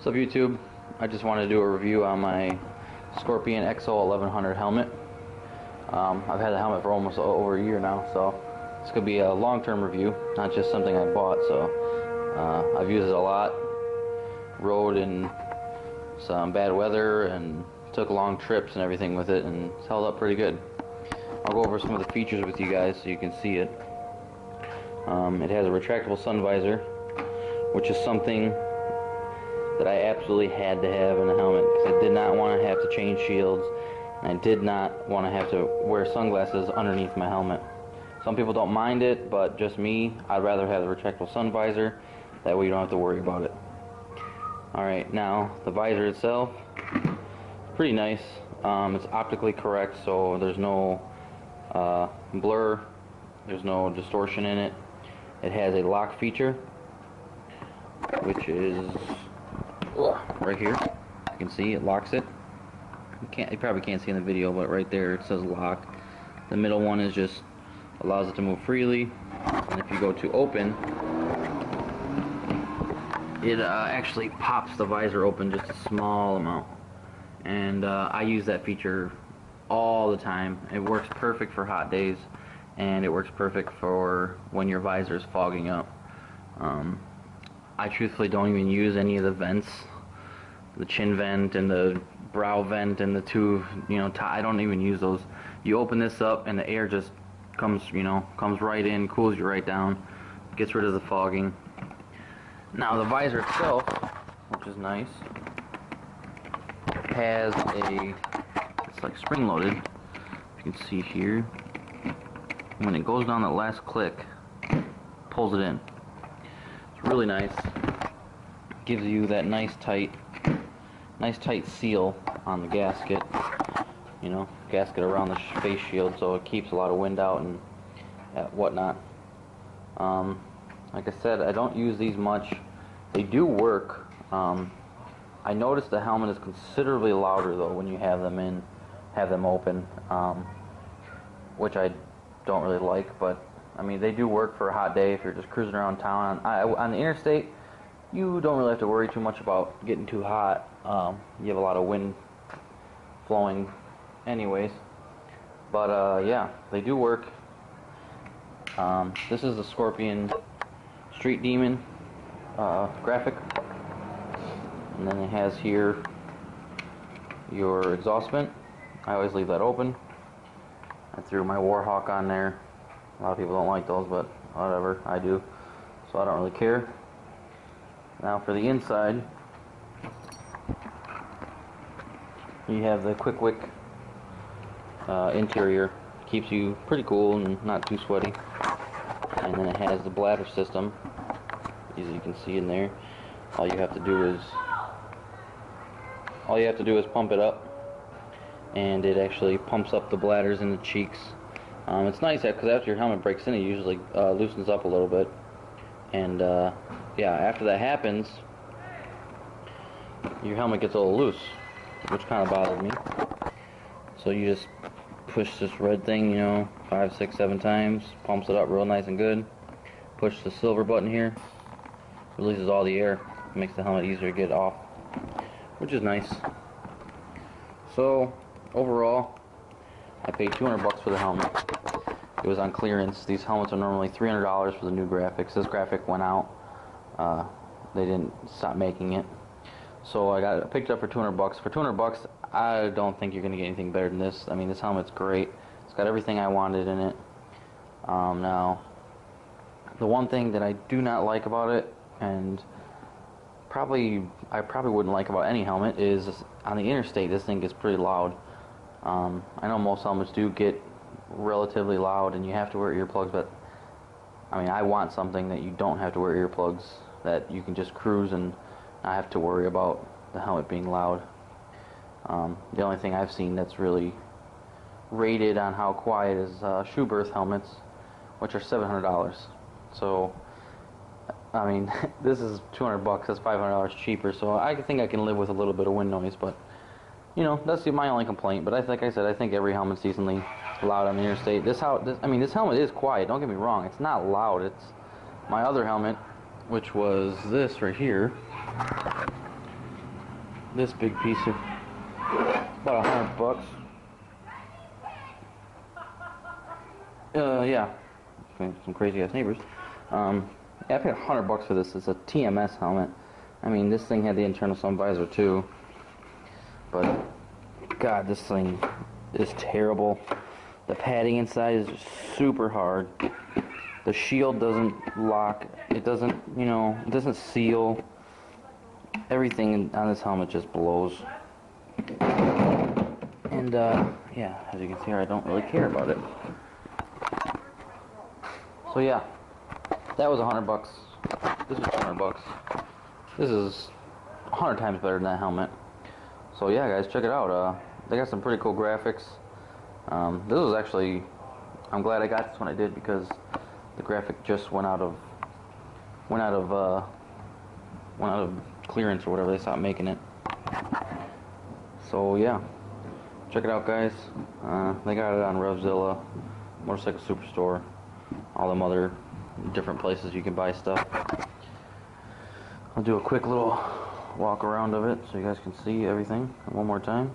What's up, YouTube? I just wanted to do a review on my Scorpion EXO-1100 helmet. I've had the helmet for almost over a year now, so this could be a long-term review, not just something I bought. So I've used it a lot, rode in some bad weather, and took long trips and everything with it, and it's held up pretty good. I'll go over some of the features with you guys so you can see it. It has a retractable sun visor, which is something that I absolutely had to have in a helmet because I did not want to have to change shields, and I did not want to have to wear sunglasses underneath my helmet. Some people don't mind it, but just me, I'd rather have the retractable sun visor. That way you don't have to worry about it. Alright, now the visor itself, pretty nice. It's optically correct, so there's no blur, there's no distortion in it. It has a lock feature, which is right here. You can see it locks it. You probably can't see in the video, but right there it says lock. The middle one is just allows it to move freely, and if you go to open, it actually pops the visor open just a small amount, and I use that feature all the time. It works perfect for hot days, and it works perfect for when your visor is fogging up. I truthfully don't even use any of the vents, the chin vent and the brow vent and the two, I don't even use those. You open this up and the air just comes, comes right in, cools you right down, gets rid of the fogging. Now the visor itself, which is nice, has it's like spring loaded. You can see here, when it goes down that last click, pulls it in. It's really nice. Gives you that nice tight seal on the gasket. Gasket around the face shield, so it keeps a lot of wind out and whatnot. Like I said, I don't use these much. They do work. I noticed the helmet is considerably louder though when you have them open, which I don't really like. But I mean, they do work for a hot day if you're just cruising around town. On the interstate, you don't really have to worry too much about getting too hot. You have a lot of wind flowing anyways. But yeah, they do work. This is the Scorpion Street Demon graphic, and then it has here your exhaust vent. I always leave that open. I threw my Warhawk on there. A lot of people don't like those, but whatever, I do, so I don't really care. Now for the inside, you have the Quick Wick interior. Keeps you pretty cool and not too sweaty. And then it has the bladder system, as you can see in there. All you have to do is pump it up, and it actually pumps up the bladders in the cheeks. It's nice because after your helmet breaks in, it usually loosens up a little bit. And yeah, after that happens, your helmet gets a little loose, which kind of bothered me. So you just push this red thing, 5, 6, 7 times, pumps it up real nice and good. Push the silver button here, releases all the air, makes the helmet easier to get off, which is nice. So overall, I paid $200 for the helmet. It was on clearance. These helmets are normally $300 for the new graphics. This graphic went out. They didn't stop making it. So I picked it up for $200. For $200, I don't think you're going to get anything better than this. I mean, this helmet's great. It's got everything I wanted in it. Now, the one thing that I do not like about it, and I probably wouldn't like about any helmet, is on the interstate, this thing gets pretty loud. I know most helmets do get relatively loud and you have to wear earplugs, but I mean, I want something that you don't have to wear earplugs, that you can just cruise and not have to worry about the helmet being loud. The only thing I've seen that's really rated on how quiet is Schuberth helmets, which are $700. So I mean, this is $200, that's $500 cheaper, so I think I can live with a little bit of wind noise, but that's my only complaint. But like I said, I think every helmet's decently loud on the interstate. This helmet is quiet, don't get me wrong, it's not loud. It's my other helmet, which was this right here. this big piece of about $100. Yeah, some crazy ass neighbors. Yeah, I paid $100 for this. It's a TMS helmet. I mean, this thing had the internal sun visor too, but God, this thing is terrible. The padding inside is super hard. The shield doesn't lock. It doesn't, you know, it doesn't seal. Everything on this helmet just blows. And yeah, as you can see here, I don't really care about it. So yeah, that was $100. This was $200. This is 100 times better than that helmet. So yeah, guys, check it out. They got some pretty cool graphics. This was actually, I'm glad I got this when I did, because the graphic just went out of clearance or whatever. They stopped making it. So yeah, check it out, guys. They got it on Revzilla, Motorcycle Superstore, all them other different places you can buy stuff. I'll do a quick little walk around of it so you guys can see everything one more time.